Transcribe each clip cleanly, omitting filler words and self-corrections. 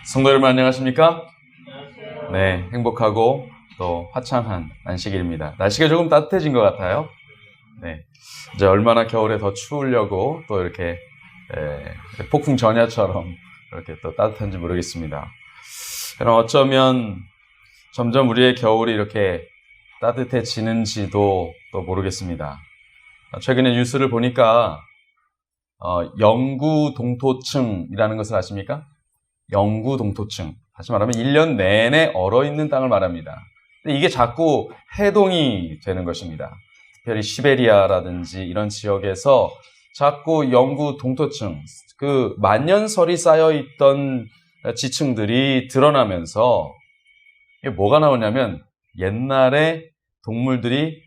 성도 여러분 안녕하십니까? 네, 행복하고 또 화창한 안식일입니다. 날씨가 조금 따뜻해진 것 같아요. 네, 이제 얼마나 겨울에 더 추우려고 또 이렇게 폭풍 전야처럼 이렇게 또 따뜻한지 모르겠습니다. 그럼 어쩌면 점점 우리의 겨울이 이렇게 따뜻해지는지도 또 모르겠습니다. 최근에 뉴스를 보니까 영구 동토층이라는 것을 아십니까? 영구 동토층. 다시 말하면 1년 내내 얼어있는 땅을 말합니다. 근데 이게 자꾸 해동이 되는 것입니다. 특별히 시베리아라든지 이런 지역에서 자꾸 영구 동토층, 그 만년설이 쌓여있던 지층들이 드러나면서 이게 뭐가 나오냐면 옛날에 동물들이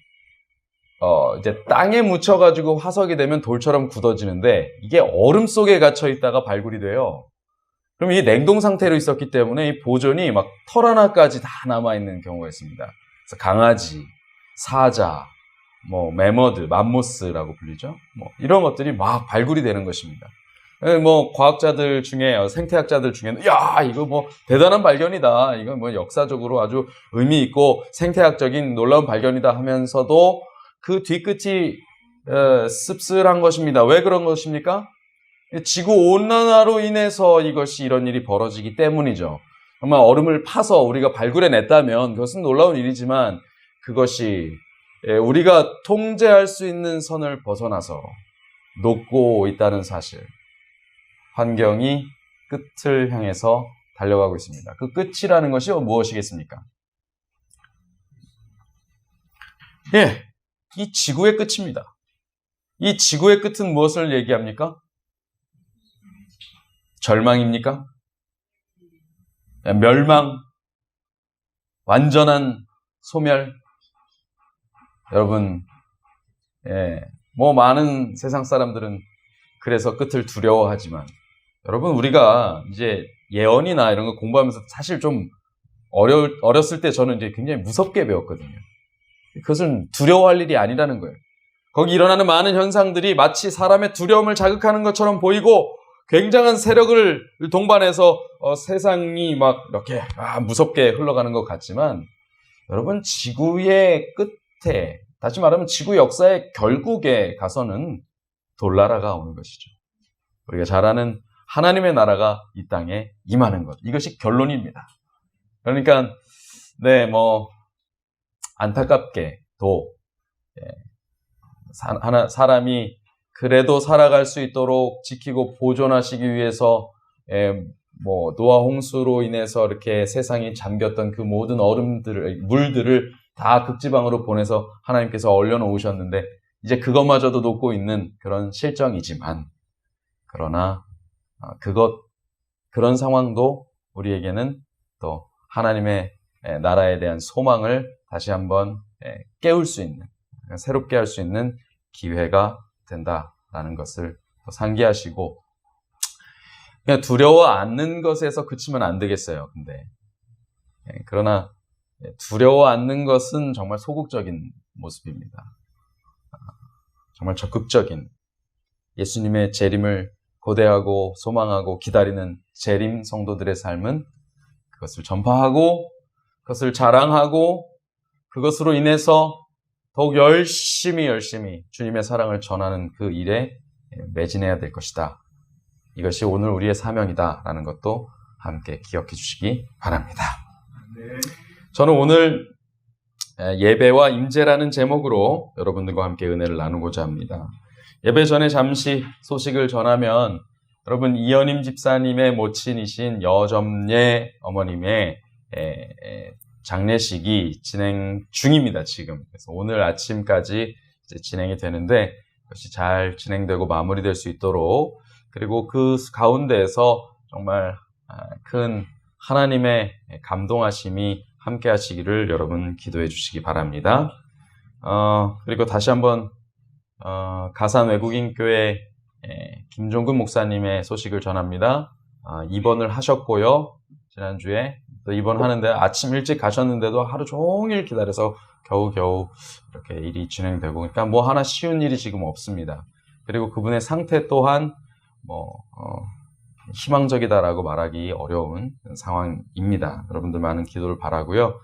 이제 땅에 묻혀가지고 화석이 되면 돌처럼 굳어지는데 이게 얼음 속에 갇혀 있다가 발굴이 돼요. 그럼 이게 냉동 상태로 있었기 때문에 이 보존이 막 털 하나까지 다 남아있는 경우가 있습니다. 그래서 강아지, 사자, 매머드, 맘모스라고 불리죠. 이런 것들이 막 발굴이 되는 것입니다. 과학자들 중에, 생태학자들 중에는, 야, 이거 대단한 발견이다. 이건 역사적으로 아주 의미 있고 생태학적인 놀라운 발견이다 하면서도 그 뒤끝이 씁쓸한 것입니다. 왜 그런 것입니까? 지구온난화로 인해서 이런 일이 벌어지기 때문이죠. 정말 얼음을 파서 우리가 발굴해냈다면 그것은 놀라운 일이지만 그것이 우리가 통제할 수 있는 선을 벗어나서 녹고 있다는 사실. 환경이 끝을 향해서 달려가고 있습니다. 그 끝이라는 것이 무엇이겠습니까? 이 지구의 끝입니다. 이 지구의 끝은 무엇을 얘기합니까? 절망입니까? 멸망? 완전한 소멸? 여러분, 많은 세상 사람들은 그래서 끝을 두려워하지만, 여러분, 우리가 이제 예언이나 이런 거 공부하면서 사실 좀 어렸을 때 저는 이제 굉장히 무섭게 배웠거든요. 그것은 두려워할 일이 아니라는 거예요. 거기 일어나는 많은 현상들이 마치 사람의 두려움을 자극하는 것처럼 보이고 굉장한 세력을 동반해서 세상이 막 이렇게 무섭게 흘러가는 것 같지만 여러분 지구의 끝에 다시 말하면 지구 역사의 결국에 가서는 돌나라가 오는 것이죠. 우리가 잘 아는 하나님의 나라가 이 땅에 임하는 것. 이것이 결론입니다. 그러니까 안타깝게도 사람이 그래도 살아갈 수 있도록 지키고 보존하시기 위해서 노아 홍수로 인해서 이렇게 세상이 잠겼던 그 모든 물들을 다 극지방으로 보내서 하나님께서 얼려놓으셨는데 이제 그것마저도 녹고 있는 그런 실정이지만 그러나 그런 상황도 우리에게는 또 하나님의 나라에 대한 소망을 다시 한번 깨울 수 있는 새롭게 할 수 있는 기회가 된다라는 것을 상기하시고 그냥 두려워 않는 것에서 그치면 안 되겠어요. 근데 그러나 두려워 않는 것은 정말 소극적인 모습입니다. 정말 적극적인 예수님의 재림을 고대하고 소망하고 기다리는 재림 성도들의 삶은 그것을 전파하고 그것을 자랑하고 그것으로 인해서 더욱 열심히 주님의 사랑을 전하는 그 일에 매진해야 될 것이다. 이것이 오늘 우리의 사명이다라는 것도 함께 기억해 주시기 바랍니다. 저는 오늘 예배와 임재라는 제목으로 여러분들과 함께 은혜를 나누고자 합니다. 예배 전에 잠시 소식을 전하면 여러분 이연임 집사님의 모친이신 여점례 어머님의 장례식이 진행 중입니다, 지금. 그래서 오늘 아침까지 이제 진행이 되는데, 그것이 잘 진행되고 마무리될 수 있도록, 그리고 그 가운데에서 정말 큰 하나님의 감동하심이 함께 하시기를 여러분 기도해 주시기 바랍니다. 그리고 다시 한번, 가산 외국인교회 김종근 목사님의 소식을 전합니다. 입원을 하셨고요. 지난주에 또 입원하는데 아침 일찍 가셨는데도 하루 종일 기다려서 겨우겨우 이렇게 일이 진행되고 그러니까 하나 쉬운 일이 지금 없습니다. 그리고 그분의 상태 또한 희망적이다라고 말하기 어려운 상황입니다. 여러분들 많은 기도를 바라고요.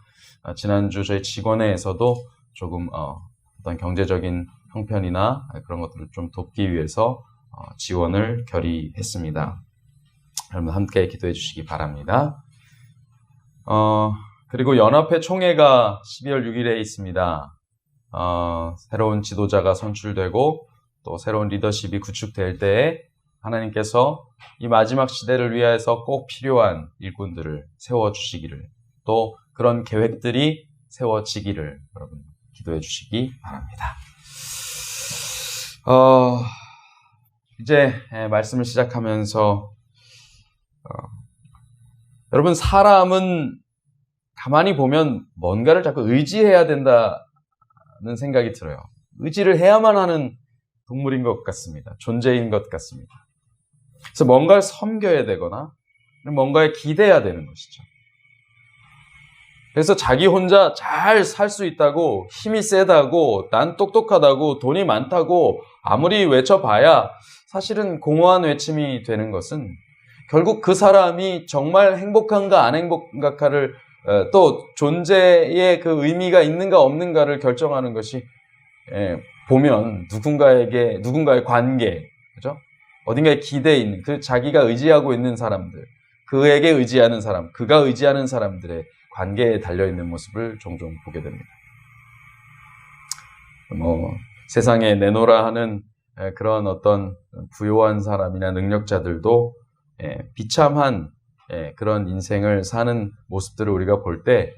지난주 저희 직원회에서도 조금 어떤 경제적인 형편이나 그런 것들을 좀 돕기 위해서 지원을 결의했습니다. 여러분 함께 기도해 주시기 바랍니다. 그리고 연합회 총회가 12월 6일에 있습니다. 새로운 지도자가 선출되고 또 새로운 리더십이 구축될 때에 하나님께서 이 마지막 시대를 위해서 꼭 필요한 일꾼들을 세워주시기를, 또 그런 계획들이 세워지기를 여러분 기도해 주시기 바랍니다. 이제 말씀을 시작하면서 여러분, 사람은 가만히 보면 뭔가를 자꾸 의지해야 된다는 생각이 들어요. 의지를 해야만 하는 동물인 것 같습니다. 존재인 것 같습니다. 그래서 뭔가를 섬겨야 되거나 뭔가에 기대야 되는 것이죠. 그래서 자기 혼자 잘 살 수 있다고, 힘이 세다고, 난 똑똑하다고, 돈이 많다고 아무리 외쳐봐야 사실은 공허한 외침이 되는 것은 결국 그 사람이 정말 행복한가 안 행복한가를, 또 존재의 그 의미가 있는가 없는가를 결정하는 것이, 보면 누군가의 관계, 그죠? 어딘가에 기대에 있는, 그 자기가 의지하고 있는 사람들, 그에게 의지하는 사람, 그가 의지하는 사람들의 관계에 달려있는 모습을 종종 보게 됩니다. 세상에 내놓으라 하는 그런 어떤 부요한 사람이나 능력자들도 비참한 그런 인생을 사는 모습들을 우리가 볼 때,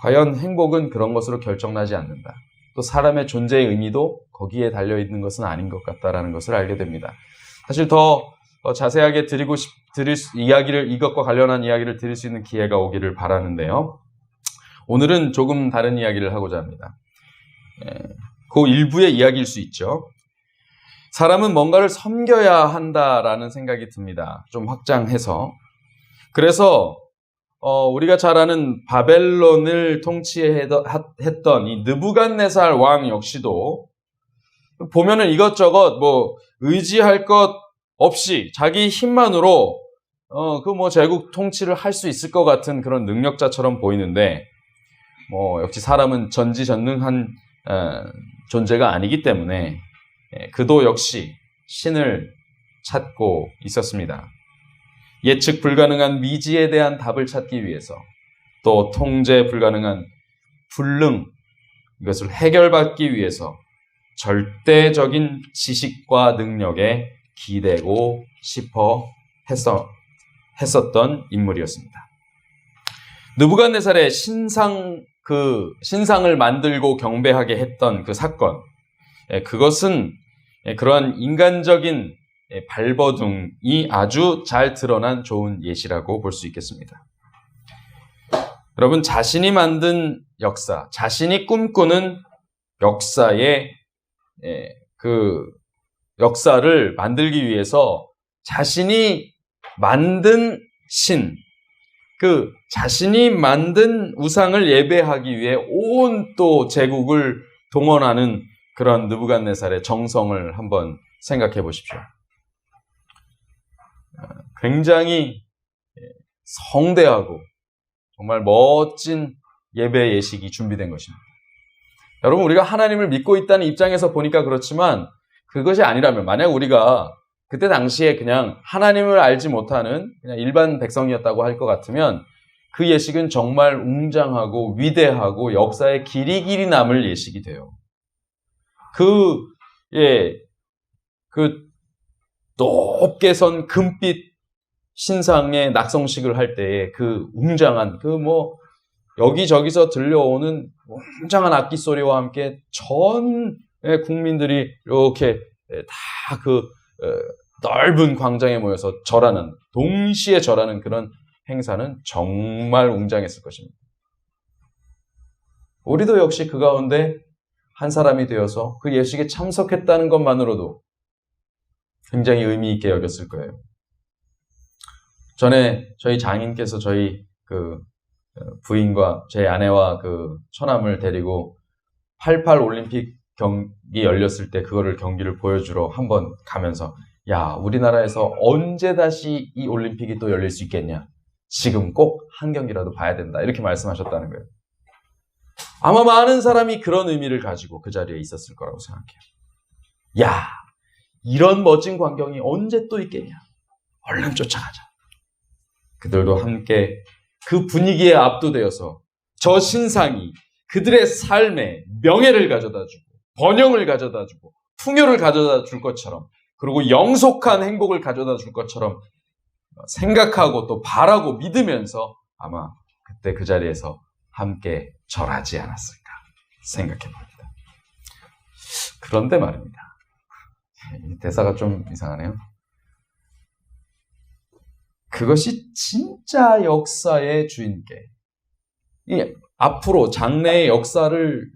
과연 행복은 그런 것으로 결정나지 않는다. 또 사람의 존재의 의미도 거기에 달려있는 것은 아닌 것 같다라는 것을 알게 됩니다. 사실 더 자세하게 이것과 관련한 이야기를 드릴 수 있는 기회가 오기를 바라는데요. 오늘은 조금 다른 이야기를 하고자 합니다. 그 일부의 이야기일 수 있죠. 사람은 뭔가를 섬겨야 한다라는 생각이 듭니다. 좀 확장해서. 그래서 우리가 잘 아는 바벨론을 통치했던 이 느부갓네살 왕 역시도 보면은 이것저것 의지할 것 없이 자기 힘만으로 제국 통치를 할 수 있을 것 같은 그런 능력자처럼 보이는데, 역시 사람은 전지전능한 존재가 아니기 때문에 그도 역시 신을 찾고 있었습니다. 예측 불가능한 미지에 대한 답을 찾기 위해서, 또 통제 불가능한 불능, 이것을 해결받기 위해서 절대적인 지식과 능력에 기대고 싶어 했었던 인물이었습니다. 느부갓네살의 신상을 만들고 경배하게 했던 그 사건, 그것은 그러한 인간적인 발버둥이 아주 잘 드러난 좋은 예시라고 볼 수 있겠습니다. 여러분, 자신이 만든 역사, 자신이 꿈꾸는 역사의 그 역사를 만들기 위해서 자신이 만든 신, 그 자신이 만든 우상을 예배하기 위해 온 또 제국을 동원하는 그런 느부갓네살의 정성을 한번 생각해 보십시오. 굉장히 성대하고 정말 멋진 예배 예식이 준비된 것입니다. 여러분, 우리가 하나님을 믿고 있다는 입장에서 보니까 그렇지만, 그것이 아니라면, 만약 우리가 그때 당시에 그냥 하나님을 알지 못하는 그냥 일반 백성이었다고 할 것 같으면, 그 예식은 정말 웅장하고 위대하고 역사에 길이 남을 예식이 돼요. 그 높게 선 금빛 신상의 낙성식을 할 때에 그 웅장한, 여기저기서 들려오는 웅장한 악기 소리와 함께 전 국민들이 이렇게 다 넓은 광장에 모여서 동시에 절하는 그런 행사는 정말 웅장했을 것입니다. 우리도 역시 그 가운데 한 사람이 되어서 그 예식에 참석했다는 것만으로도 굉장히 의미 있게 여겼을 거예요. 전에 저희 장인께서 저희 부인과 제 아내와 처남을 데리고 88 올림픽 경기 열렸을 때 그거를 경기를 보여주러 한번 가면서, 야, 우리나라에서 언제 다시 이 올림픽이 또 열릴 수 있겠냐? 지금 꼭 한 경기라도 봐야 된다. 이렇게 말씀하셨다는 거예요. 아마 많은 사람이 그런 의미를 가지고 그 자리에 있었을 거라고 생각해요. 야, 이런 멋진 광경이 언제 또 있겠냐? 얼른 쫓아가자. 그들도 함께 그 분위기에 압도되어서 저 신상이 그들의 삶에 명예를 가져다주고 번영을 가져다주고 풍요를 가져다 줄 것처럼, 그리고 영속한 행복을 가져다 줄 것처럼 생각하고 또 바라고 믿으면서 아마 그때 그 자리에서 함께 절하지 않았을까 생각해 봅니다. 그런데 말입니다. 이 대사가 좀 이상하네요. 그것이 진짜 역사의 주인께, 이 앞으로 장래의 역사를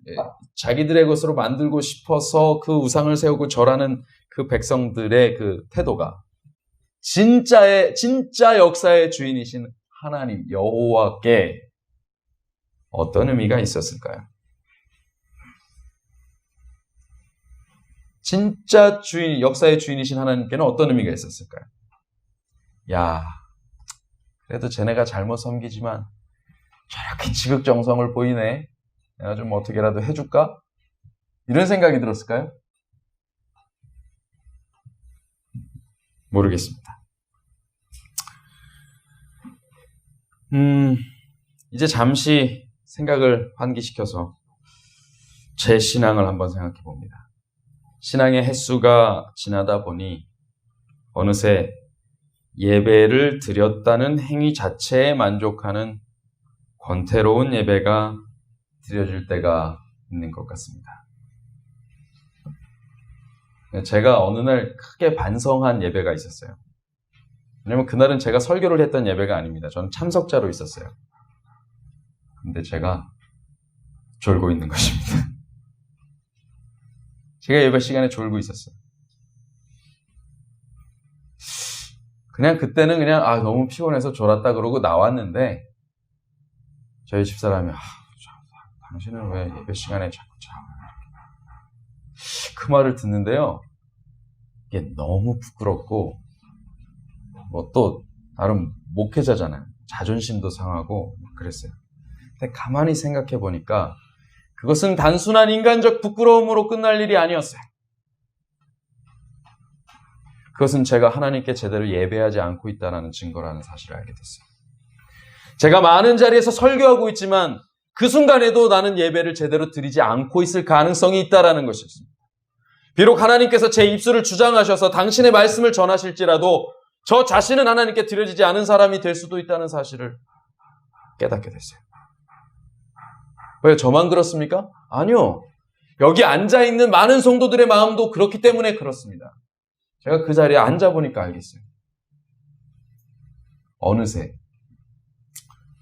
자기들의 것으로 만들고 싶어서 그 우상을 세우고 절하는 그 백성들의 그 태도가 진짜 역사의 주인이신 하나님 여호와께 어떤 의미가 있었을까요? 진짜 역사의 주인이신 하나님께는 어떤 의미가 있었을까요? 야, 그래도 쟤네가 잘못 섬기지만 저렇게 지극정성을 보이네. 내가 좀 어떻게라도 해줄까? 이런 생각이 들었을까요? 모르겠습니다. 이제 잠시 생각을 환기시켜서 제 신앙을 한번 생각해 봅니다. 신앙의 횟수가 지나다 보니 어느새 예배를 드렸다는 행위 자체에 만족하는 권태로운 예배가 드려질 때가 있는 것 같습니다. 제가 어느 날 크게 반성한 예배가 있었어요. 왜냐면 그날은 제가 설교를 했던 예배가 아닙니다. 저는 참석자로 있었어요. 근데 제가 졸고 있는 것입니다. 제가 예배 시간에 졸고 있었어요. 그냥 그때는 너무 피곤해서 졸았다 그러고 나왔는데 저희 집사람이 당신은 왜 예배 시간에 자꾸 자? 그 말을 듣는데요. 이게 너무 부끄럽고 또 나름 목회자잖아요. 자존심도 상하고 그랬어요. 근데 가만히 생각해 보니까 그것은 단순한 인간적 부끄러움으로 끝날 일이 아니었어요. 그것은 제가 하나님께 제대로 예배하지 않고 있다는 증거라는 사실을 알게 됐어요. 제가 많은 자리에서 설교하고 있지만 그 순간에도 나는 예배를 제대로 드리지 않고 있을 가능성이 있다는 것이었습니다. 비록 하나님께서 제 입술을 주장하셔서 당신의 말씀을 전하실지라도 저 자신은 하나님께 드려지지 않은 사람이 될 수도 있다는 사실을 깨닫게 됐어요. 왜 저만 그렇습니까? 아니요. 여기 앉아있는 많은 성도들의 마음도 그렇기 때문에 그렇습니다. 제가 그 자리에 앉아보니까 알겠어요. 어느새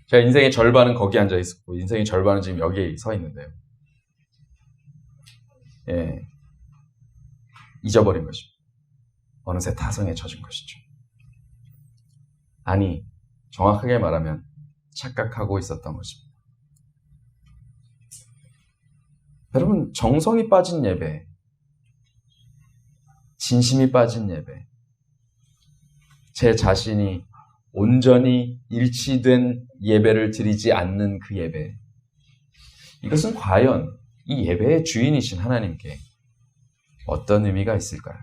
제가 인생의 절반은 거기 앉아있었고 인생의 절반은 지금 여기 서 있는데요. 잊어버린 것입니다. 어느새 타성에 젖은 것이죠. 아니, 정확하게 말하면 착각하고 있었던 것입니다. 여러분, 정성이 빠진 예배, 진심이 빠진 예배, 제 자신이 온전히 일치된 예배를 드리지 않는 그 예배, 이것은 과연 이 예배의 주인이신 하나님께 어떤 의미가 있을까요?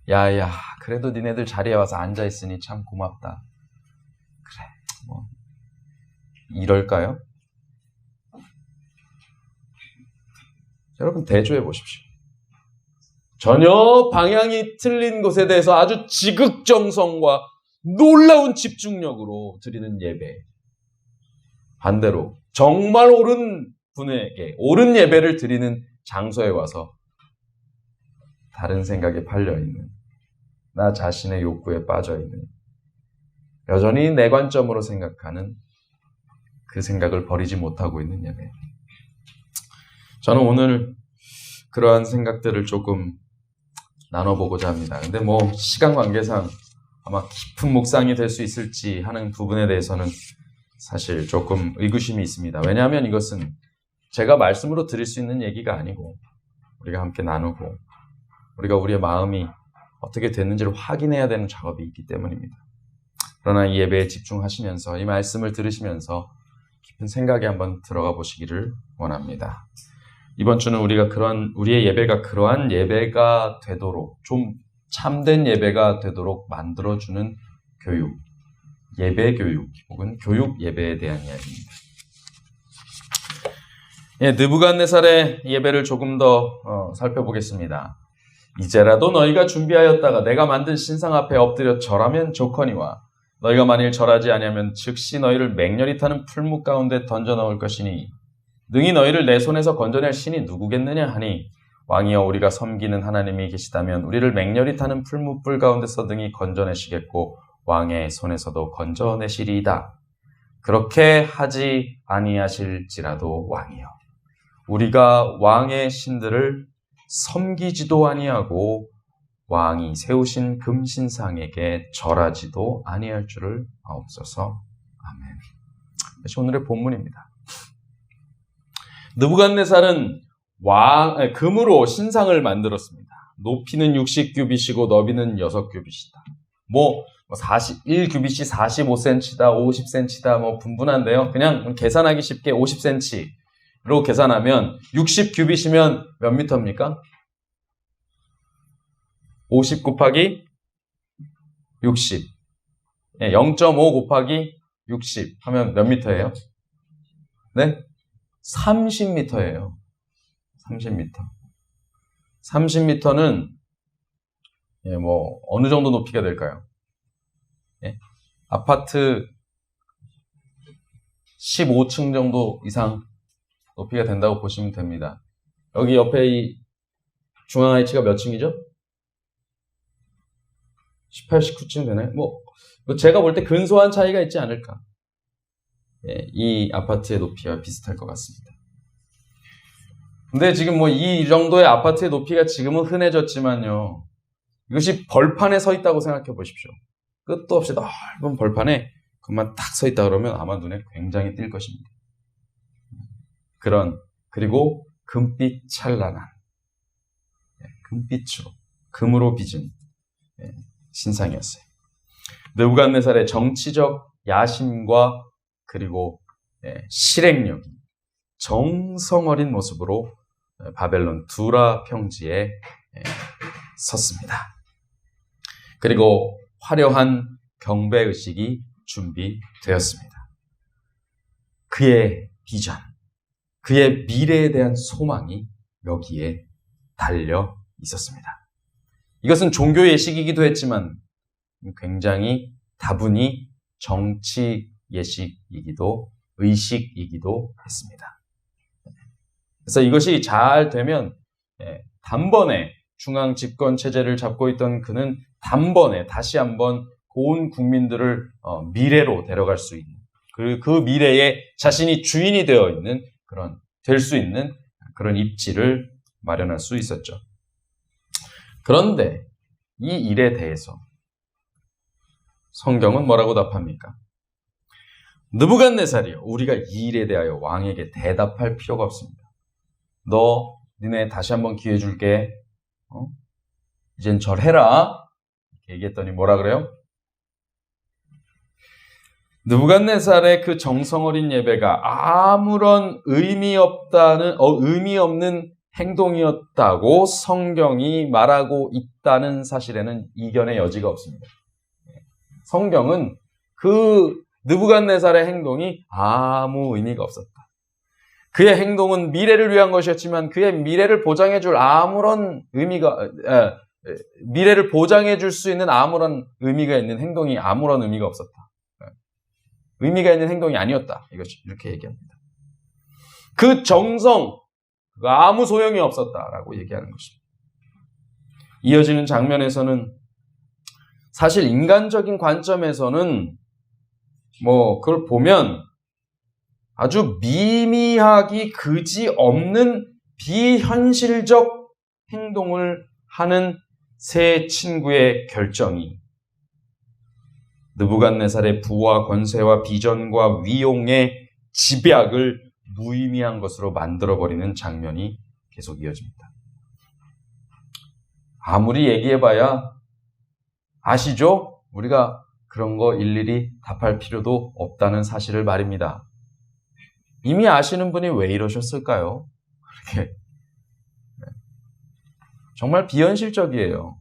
야야, 그래도 니네들 자리에 와서 앉아있으니 참 고맙다. 그래, 이럴까요? 여러분, 대조해 보십시오. 전혀 방향이 틀린 것에 대해서 아주 지극정성과 놀라운 집중력으로 드리는 예배. 반대로 정말 옳은 분에게 옳은 예배를 드리는 장소에 와서 다른 생각에 팔려있는, 나 자신의 욕구에 빠져있는, 여전히 내 관점으로 생각하는 그 생각을 버리지 못하고 있는 예배. 저는 오늘 그러한 생각들을 조금 나눠보고자 합니다. 근데 시간 관계상 아마 깊은 묵상이 될 수 있을지 하는 부분에 대해서는 사실 조금 의구심이 있습니다. 왜냐하면 이것은 제가 말씀으로 드릴 수 있는 얘기가 아니고 우리가 함께 나누고 우리가 우리의 마음이 어떻게 됐는지를 확인해야 되는 작업이 있기 때문입니다. 그러나 이 예배에 집중하시면서 이 말씀을 들으시면서 깊은 생각에 한번 들어가 보시기를 원합니다. 이번 주는 우리의 예배가 그러한 예배가 되도록, 좀 참된 예배가 되도록 만들어주는 교육, 예배 교육 혹은 교육 예배에 대한 이야기입니다. 느부갓네살의 예배를 조금 더 살펴보겠습니다. 이제라도 너희가 준비하였다가 내가 만든 신상 앞에 엎드려 절하면 좋거니와 너희가 만일 절하지 아니하면 즉시 너희를 맹렬히 타는 풀무 가운데 던져 넣을 것이니 능히 너희를 내 손에서 건져낼 신이 누구겠느냐 하니 왕이여 우리가 섬기는 하나님이 계시다면 우리를 맹렬히 타는 풀무불 가운데서 능히 건져내시겠고 왕의 손에서도 건져내시리이다. 그렇게 하지 아니하실지라도 왕이여 우리가 왕의 신들을 섬기지도 아니하고 왕이 세우신 금신상에게 절하지도 아니할 줄을 아옵소서. 아멘. 이것이 오늘의 본문입니다. 느부갓네살은 금으로 신상을 만들었습니다. 높이는 60규빗이고 너비는 6규빗이다. 1규빗이 45cm다, 50cm다, 분분한데요. 그냥 계산하기 쉽게 50cm로 계산하면 60규빗이면 몇 미터입니까? 50 곱하기 60. 0.5 곱하기 60 하면 몇 미터예요? 네? 30m예요. 30m. 30m는 어느 정도 높이가 될까요? 아파트 15층 정도 이상 높이가 된다고 보시면 됩니다. 여기 옆에 이 중앙아이치가 몇 층이죠? 18, 19층 되나요? 제가 볼 때 근소한 차이가 있지 않을까. 이 아파트의 높이와 비슷할 것 같습니다. 근데 지금 이 정도의 아파트의 높이가 지금은 흔해졌지만요. 이것이 벌판에 서 있다고 생각해 보십시오. 끝도 없이 넓은 벌판에 그만 딱 서 있다 그러면 아마 눈에 굉장히 띌 것입니다. 그리고 금빛 찬란한, 금빛으로, 금으로 빚은 신상이었어요. 느부갓네살의 정치적 야심과 그리고 실행력이 정성 어린 모습으로 바벨론 두라 평지에 섰습니다. 그리고 화려한 경배의식이 준비되었습니다. 그의 비전, 그의 미래에 대한 소망이 여기에 달려 있었습니다. 이것은 종교 예식이기도 했지만 굉장히 다분히 정치 예식이기도 의식이기도 했습니다. 그래서 이것이 잘 되면 단번에 중앙 집권 체제를 잡고 있던 그는 단번에 다시 한번 온 국민들을 미래로 데려갈 수 있는 그 미래에 자신이 주인이 되어 있는 될 수 있는 그런 입지를 마련할 수 있었죠. 그런데 이 일에 대해서 성경은 뭐라고 답합니까? 느부갓네살이요. 우리가 이 일에 대하여 왕에게 대답할 필요가 없습니다. 니네 다시 한번 기회 줄게. 이젠 절해라. 이렇게 얘기했더니 뭐라 그래요? 느부갓네살의 그 정성 어린 예배가 아무런 의미 없는 행동이었다고 성경이 말하고 있다는 사실에는 이견의 여지가 없습니다. 성경은 그 느부갓네살의 행동이 아무 의미가 없었다. 그의 행동은 미래를 위한 것이었지만 그의 미래를 보장해줄 미래를 보장해줄 수 있는 아무런 의미가 있는 행동이 아무런 의미가 없었다. 의미가 있는 행동이 아니었다. 이렇게 얘기합니다. 그 정성, 아무 소용이 없었다라고 얘기하는 것입니다. 이어지는 장면에서는 사실 인간적인 관점에서는 그걸 보면 아주 미미하기 그지없는 비현실적 행동을 하는 세 친구의 결정이 느부갓네살의 부와 권세와 비전과 위용의 집약을 무의미한 것으로 만들어버리는 장면이 계속 이어집니다. 아무리 얘기해봐야 아시죠? 우리가 그런 거 일일이 답할 필요도 없다는 사실을 말입니다. 이미 아시는 분이 왜 이러셨을까요? 그렇게 정말 비현실적이에요.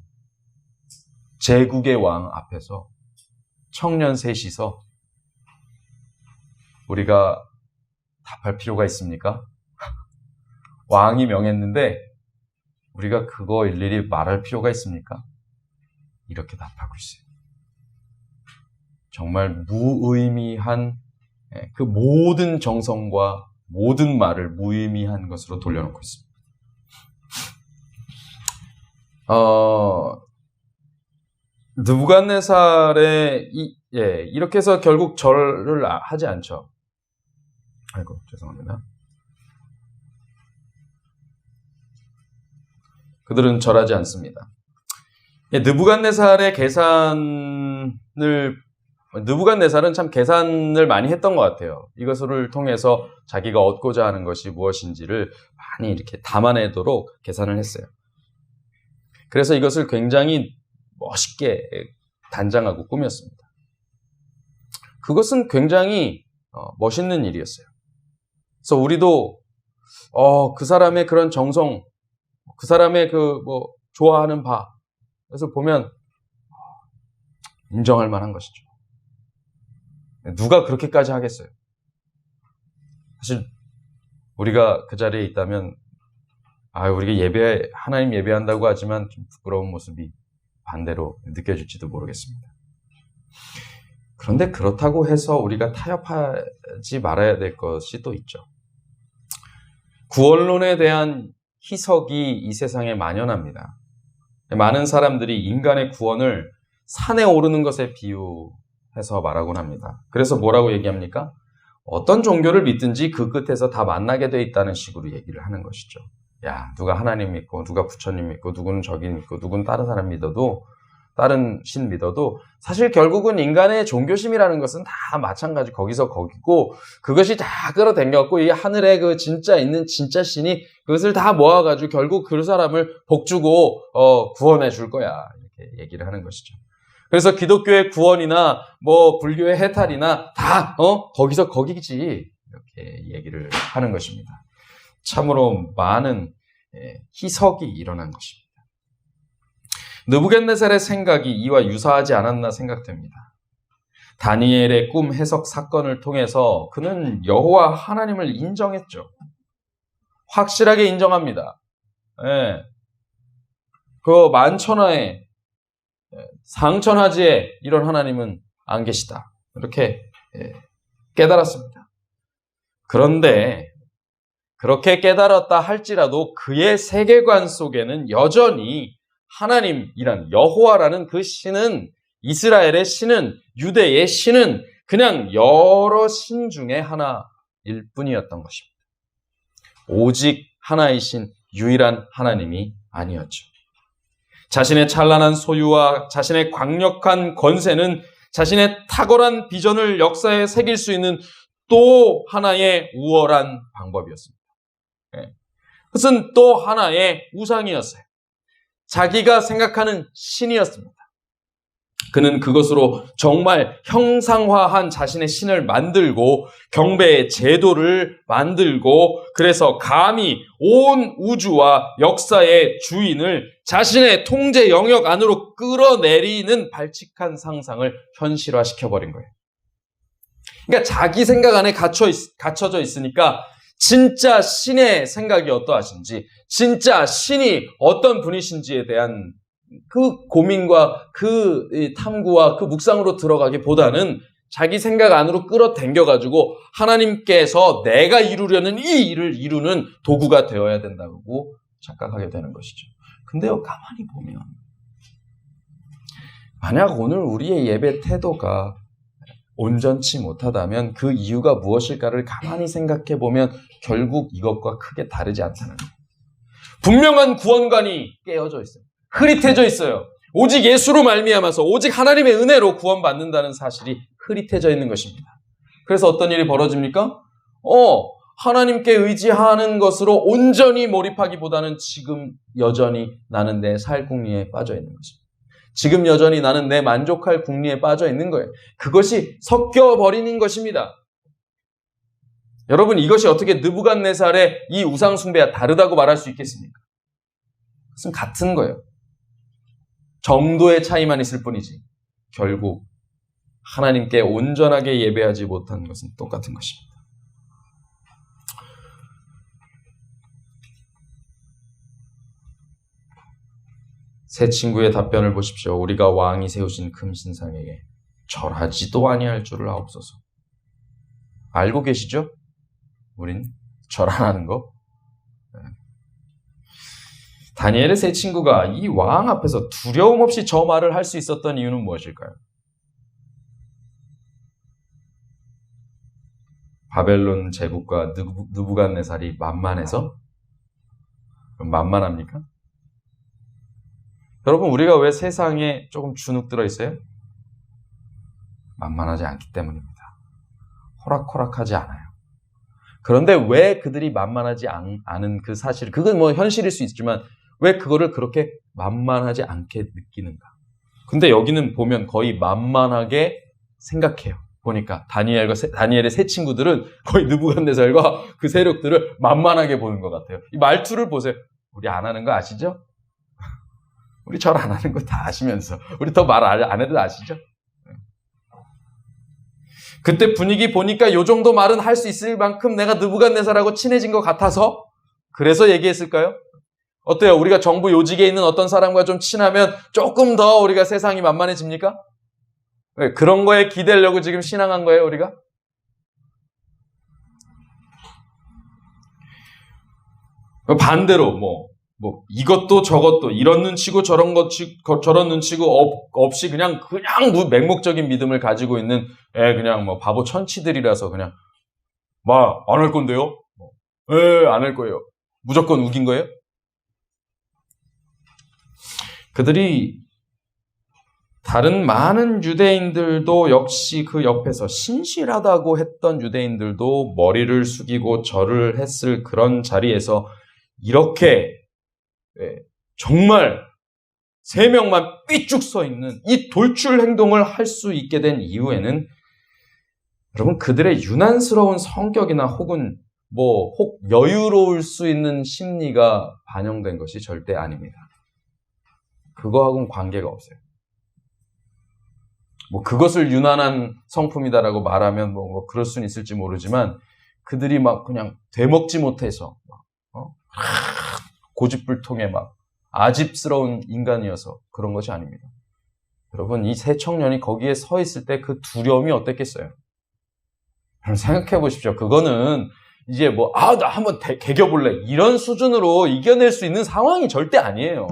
제국의 왕 앞에서 청년 셋이서 우리가 답할 필요가 있습니까? 왕이 명했는데 우리가 그거 일일이 말할 필요가 있습니까? 이렇게 답하고 있어요. 정말 무의미한 그 모든 정성과 모든 말을 무의미한 것으로 돌려놓고 있습니다. 느부갓네살의 이렇게 해서 결국 절을 하지 않죠. 아이고 죄송합니다. 그들은 절하지 않습니다. 느부갓네살의 느부갓네살은 참 계산을 많이 했던 것 같아요. 이것을 통해서 자기가 얻고자 하는 것이 무엇인지를 많이 이렇게 담아내도록 계산을 했어요. 그래서 이것을 굉장히 멋있게 단장하고 꾸몄습니다. 그것은 굉장히 멋있는 일이었어요. 그래서 우리도 그 사람의 그런 정성, 그 사람의 좋아하는 바, 그래서 보면 인정할 만한 것이죠. 누가 그렇게까지 하겠어요? 사실 우리가 그 자리에 있다면 우리가 하나님 예배한다고 하지만 좀 부끄러운 모습이 반대로 느껴질지도 모르겠습니다. 그런데 그렇다고 해서 우리가 타협하지 말아야 될 것이 또 있죠. 구원론에 대한 희석이 이 세상에 만연합니다. 많은 사람들이 인간의 구원을 산에 오르는 것에 비유해서 말하곤 합니다. 그래서 뭐라고 얘기합니까? 어떤 종교를 믿든지 그 끝에서 다 만나게 돼 있다는 식으로 얘기를 하는 것이죠. 야, 누가 하나님 믿고 누가 부처님 믿고 누구는 저기 믿고 누구는 다른 사람 믿어도 다른 신 믿어도 사실 결국은 인간의 종교심이라는 것은 다 마찬가지 거기서 거기고 그것이 다 끌어당겼고 이 하늘에 그 진짜 있는 진짜 신이 그것을 다 모아가지고 결국 그 사람을 복주고 구원해 줄 거야 이렇게 얘기를 하는 것이죠. 그래서 기독교의 구원이나 불교의 해탈이나 다 거기서 거기지 이렇게 얘기를 하는 것입니다. 참으로 많은 희석이 일어난 것입니다. 느부갓네살의 생각이 이와 유사하지 않았나 생각됩니다. 다니엘의 꿈 해석 사건을 통해서 그는 여호와 하나님을 인정했죠. 확실하게 인정합니다. 그 만천하에 상천하지에 이런 하나님은 안 계시다. 이렇게 깨달았습니다. 그런데 그렇게 깨달았다 할지라도 그의 세계관 속에는 여전히 하나님이란 여호와라는 그 신은 이스라엘의 신은 유대의 신은 그냥 여러 신 중에 하나일 뿐이었던 것입니다. 오직 하나이신 유일한 하나님이 아니었죠. 자신의 찬란한 소유와 자신의 강력한 권세는 자신의 탁월한 비전을 역사에 새길 수 있는 또 하나의 우월한 방법이었습니다. 그것은 또 하나의 우상이었어요. 자기가 생각하는 신이었습니다. 그는 그것으로 정말 형상화한 자신의 신을 만들고 경배의 제도를 만들고 그래서 감히 온 우주와 역사의 주인을 자신의 통제 영역 안으로 끌어내리는 발칙한 상상을 현실화시켜버린 거예요. 그러니까 자기 생각 안에 갇혀져 있으니까 진짜 신의 생각이 어떠하신지, 진짜 신이 어떤 분이신지에 대한 그 고민과 그 탐구와 그 묵상으로 들어가기보다는 자기 생각 안으로 끌어당겨가지고 하나님께서 내가 이루려는 이 일을 이루는 도구가 되어야 된다고 착각하게 되는 것이죠. 근데요, 가만히 보면 만약 오늘 우리의 예배 태도가 온전치 못하다면 그 이유가 무엇일까를 가만히 생각해 보면 결국 이것과 크게 다르지 않다는 거예요. 분명한 구원관이 깨어져 있어요. 흐릿해져 있어요. 오직 예수로 말미암아서 오직 하나님의 은혜로 구원받는다는 사실이 흐릿해져 있는 것입니다. 그래서 어떤 일이 벌어집니까? 하나님께 의지하는 것으로 온전히 몰입하기보다는 지금 여전히 나는 내 살궁리에 빠져 있는 것입니다. 지금 여전히 나는 내 만족할 궁리에 빠져 있는 거예요. 그것이 섞여버리는 것입니다. 여러분, 이것이 어떻게 느부갓네살의 이 우상숭배와 다르다고 말할 수 있겠습니까? 그것은 같은 거예요. 정도의 차이만 있을 뿐이지 결국 하나님께 온전하게 예배하지 못한 것은 똑같은 것입니다. 새 친구의 답변을 보십시오. 우리가 왕이 세우신 금신상에게 절하지도 아니할 줄을 아옵소서. 알고 계시죠? 우린 절 안 하는 거. 다니엘의 새 친구가 이 왕 앞에서 두려움 없이 저 말을 할 수 있었던 이유는 무엇일까요? 바벨론 제국과 느부갓네살이 만만해서? 그럼 만만합니까? 여러분, 우리가 왜 세상에 조금 주눅 들어 있어요? 만만하지 않기 때문입니다. 호락호락하지 않아요. 그런데 왜 그들이 만만하지 않은 그 사실, 그건 뭐 현실일 수 있지만 왜 그거를 그렇게 만만하지 않게 느끼는가? 근데 여기는 보면 거의 만만하게 생각해요. 보니까 다니엘의 새 친구들은 거의 느부갓네살과 그 세력들을 만만하게 보는 것 같아요. 이 말투를 보세요. 우리 안 하는 거 아시죠? 우리 절 안 하는 거 다 아시면서 우리 더 말 안 해도 아시죠? 그때 분위기 보니까 요 정도 말은 할 수 있을 만큼 내가 느부갓네살하고 친해진 것 같아서 그래서 얘기했을까요? 어때요? 우리가 정부 요직에 있는 어떤 사람과 좀 친하면 조금 더 우리가 세상이 만만해집니까? 네, 그런 거에 기대려고 지금 신앙한 거예요, 우리가? 반대로 이것도 저것도 이런 눈치고 저런 눈치고 없이 그냥 맹목적인 믿음을 가지고 있는 그냥 바보 천치들이라서 그냥 안 할 건데요? 안 할 거예요. 무조건 우긴 거예요? 그들이 다른 많은 유대인들도 역시 그 옆에서 신실하다고 했던 유대인들도 머리를 숙이고 절을 했을 그런 자리에서 이렇게 정말 3명만 삐쭉 서 있는 이 돌출 행동을 할 수 있게 된 이유에는 여러분 그들의 유난스러운 성격이나 혹은 혹 여유로울 수 있는 심리가 반영된 것이 절대 아닙니다. 그거하고는 관계가 없어요. 그것을 유난한 성품이다라고 말하면 그럴 수는 있을지 모르지만 그들이 그냥 되먹지 못해서 고집불통에 아집스러운 인간이어서 그런 것이 아닙니다. 여러분, 이 세 청년이 거기에 서 있을 때 그 두려움이 어땠겠어요? 여러분 생각해 보십시오. 그거는 이제 나 한번 개겨볼래 이런 수준으로 이겨낼 수 있는 상황이 절대 아니에요.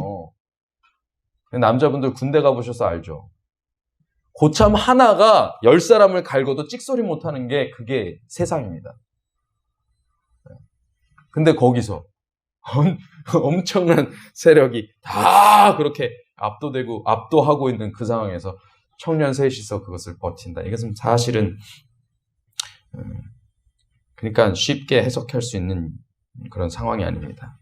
남자분들 군대 가보셔서 알죠? 고참 하나가 10사람을 갈고도 찍소리 못하는 게 그게 세상입니다. 근데 거기서 엄청난 세력이 다 그렇게 압도하고 있는 그 상황에서 청년 셋이서 그것을 버틴다. 이것은 사실은 그러니까 쉽게 해석할 수 있는 그런 상황이 아닙니다.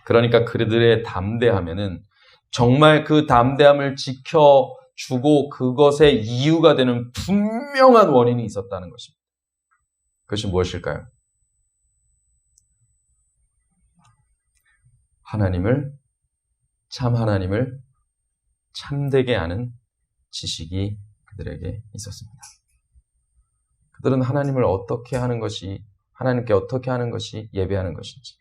그러니까 그들의 담대함에는 정말 그 담대함을 지켜주고 그것의 이유가 되는 분명한 원인이 있었다는 것입니다. 그것이 무엇일까요? 참 하나님을 참되게 아는 지식이 그들에게 있었습니다. 그들은 하나님께 어떻게 하는 것이 예배하는 것인지,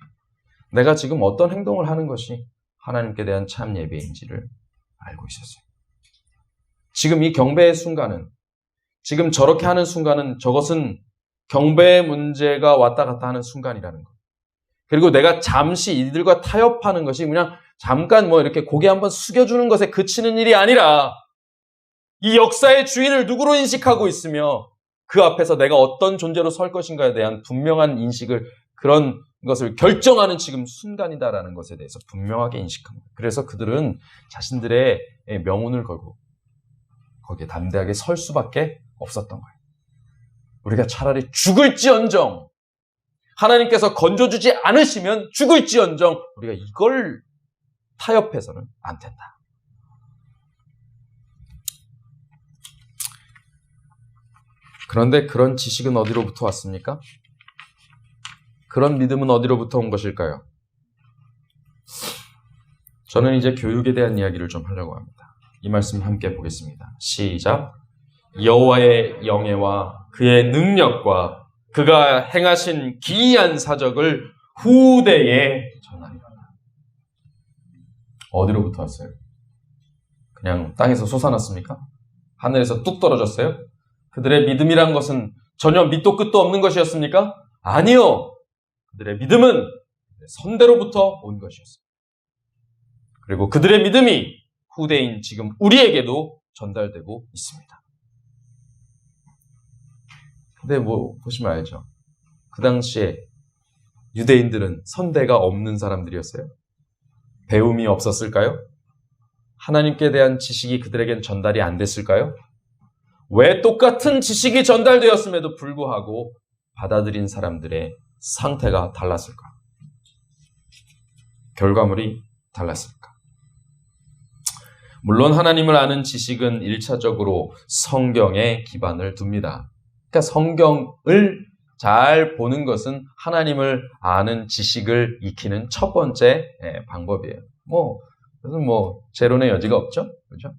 내가 지금 어떤 행동을 하는 것이 하나님께 대한 참 예배인지를 알고 있었어요. 지금 이 경배의 순간은, 지금 저렇게 하는 순간은 저것은 경배의 문제가 왔다 갔다 하는 순간이라는 것. 그리고 내가 잠시 이들과 타협하는 것이 그냥 잠깐 이렇게 고개 한번 숙여주는 것에 그치는 일이 아니라 이 역사의 주인을 누구로 인식하고 있으며 그 앞에서 내가 어떤 존재로 설 것인가에 대한 분명한 인식을, 그런 것을 결정하는 지금 순간이다라는 것에 대해서 분명하게 인식합니다. 그래서 그들은 자신들의 명운을 걸고 거기에 담대하게 설 수밖에 없었던 거예요. 우리가 차라리 죽을지언정, 하나님께서 건져주지 않으시면 죽을지언정 우리가 이걸 타협해서는 안 된다. 그런데 그런 지식은 어디로부터 왔습니까? 그런 믿음은 어디로부터 온 것일까요? 저는 이제 교육에 대한 이야기를 좀 하려고 합니다. 이 말씀 함께 보겠습니다. 시작. 여호와의 영예와 그의 능력과 그가 행하신 기이한 사적을 후대에 전하리라. 어디로부터 왔어요? 그냥 땅에서 솟아났습니까? 하늘에서 뚝 떨어졌어요? 그들의 믿음이란 것은 전혀 밑도 끝도 없는 것이었습니까? 아니요. 그들의 믿음은 선대로부터 온 것이었습니다. 그리고 그들의 믿음이 후대인 지금 우리에게도 전달되고 있습니다. 근데 보시면 알죠. 그 당시에 유대인들은 선대가 없는 사람들이었어요. 배움이 없었을까요? 하나님께 대한 지식이 그들에겐 전달이 안 됐을까요? 왜 똑같은 지식이 전달되었음에도 불구하고 받아들인 사람들의 상태가 달랐을까? 결과물이 달랐을까? 물론 하나님을 아는 지식은 1차적으로 성경에 기반을 둡니다. 그러니까 성경을 잘 보는 것은 하나님을 아는 지식을 익히는 첫 번째 방법이에요. 그것은 재론의 여지가 없죠. 그렇죠?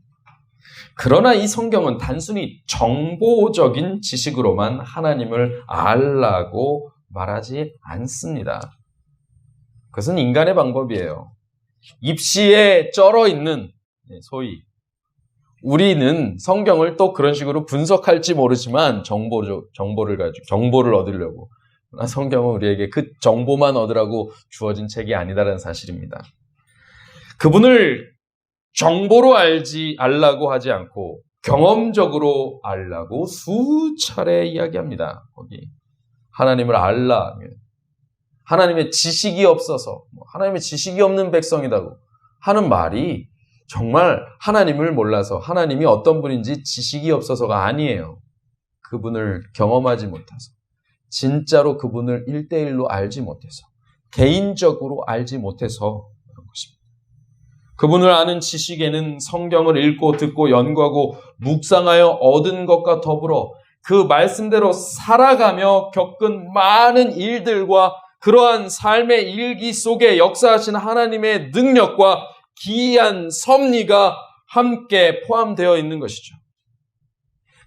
그러나 이 성경은 단순히 정보적인 지식으로만 하나님을 알라고 말하지 않습니다. 그것은 인간의 방법이에요. 입시에 쩔어 있는 소위 우리는 성경을 또 그런 식으로 분석할지 모르지만 정보를 가지고 정보를 얻으려고, 그러나 성경은 우리에게 그 정보만 얻으라고 주어진 책이 아니다라는 사실입니다. 그분을 정보로 알라고 하지 않고 경험적으로 알라고 수차례 이야기합니다. 거기 하나님을 알라, 하나님의 지식이 없어서 하나님의 지식이 없는 백성이라고 하는 말이 정말 하나님을 몰라서 하나님이 어떤 분인지 지식이 없어서가 아니에요. 그분을 경험하지 못해서, 진짜로 그분을 1대1로 알지 못해서, 개인적으로 알지 못해서 그런 것입니다. 그분을 아는 지식에는 성경을 읽고 듣고 연구하고 묵상하여 얻은 것과 더불어 그 말씀대로 살아가며 겪은 많은 일들과 그러한 삶의 일기 속에 역사하신 하나님의 능력과 기이한 섭리가 함께 포함되어 있는 것이죠.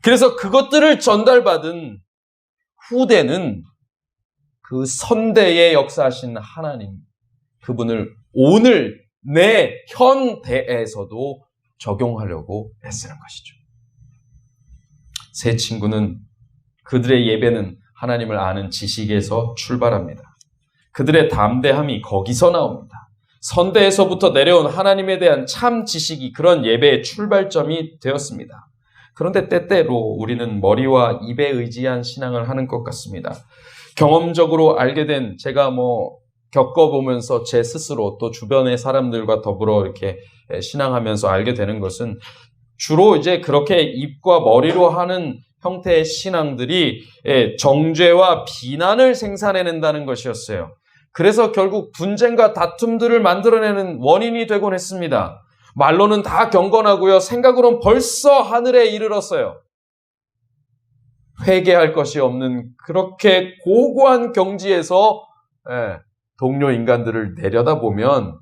그래서 그것들을 전달받은 후대는 그 선대에 역사하신 하나님, 그분을 오늘 내 현대에서도 적용하려고 애쓰는 것이죠. 세 친구는 그들의 예배는 하나님을 아는 지식에서 출발합니다. 그들의 담대함이 거기서 나옵니다. 선대에서부터 내려온 하나님에 대한 참 지식이 그런 예배의 출발점이 되었습니다. 그런데 때때로 우리는 머리와 입에 의지한 신앙을 하는 것 같습니다. 경험적으로 알게 된, 제가 겪어보면서 제 스스로 또 주변의 사람들과 더불어 이렇게 신앙하면서 알게 되는 것은 주로 이제 그렇게 입과 머리로 하는 형태의 신앙들이 정죄와 비난을 생산해낸다는 것이었어요. 그래서 결국 분쟁과 다툼들을 만들어내는 원인이 되곤 했습니다. 말로는 다 경건하고요, 생각으로는 벌써 하늘에 이르렀어요. 회개할 것이 없는 그렇게 고고한 경지에서 동료 인간들을 내려다보면